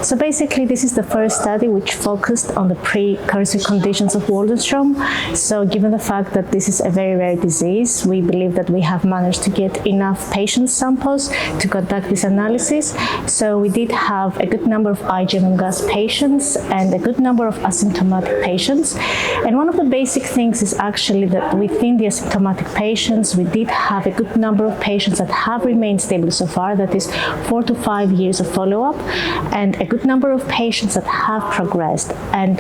So basically, this is the first study which focused on the precursor conditions of Waldenström. So given the fact that this is a very rare disease, we believe that we have managed to get enough patient samples to conduct this analysis. So we did have a good number of IgM MGUS patients and a good number of asymptomatic patients. And one of the basic things is actually that within the asymptomatic patients, we did have a good number of patients that have remained stable so far, that is 4 to 5 years of follow-up, and a good number of patients that have progressed. And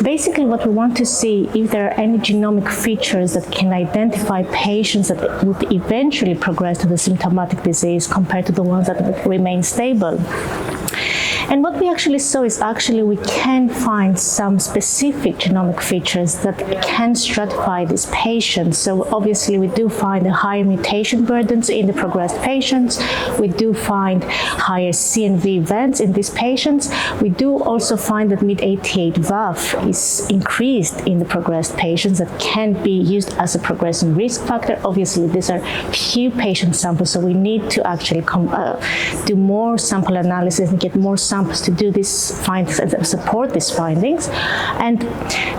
basically what we want to see if there are any genomic features that can identify patients that would eventually progress to the symptomatic disease compared to the ones that would remain stable. And what we actually saw is we can find some specific genomic features that can stratify these patients. So obviously we do find higher mutation burdens in the progressed patients. We do find higher CNV events in these patients. We do also find that MYD88 VAF is increased in the progressed patients that can be used as a progression risk factor. Obviously these are few patient samples, so we need to actually do more sample analysis and get more samples to do these findings and support these findings. And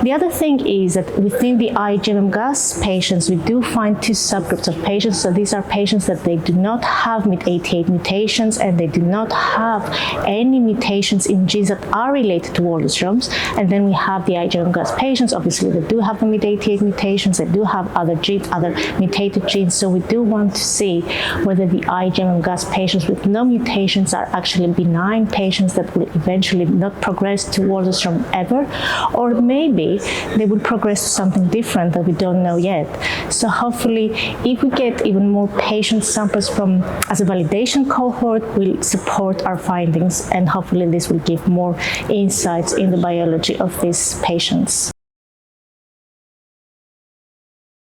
the other thing is that within the IgM MGUS patients, we do find two subgroups of patients. So these are patients that they do not have MYD88 mutations and they do not have any mutations in genes that are related to Waldenström's. And then we have the IgM MGUS patients. Obviously, they do have the MYD88 mutations. They do have other genes, other mutated genes. So we do want to see whether the IgM MGUS patients with no mutations are actually benign patients that will eventually not progress to Waldenström ever, or maybe they will progress to something different that we don't know yet. So hopefully, if we get even more patient samples from as a validation cohort, we'll support our findings, and hopefully this will give more insights in the biology of these patients.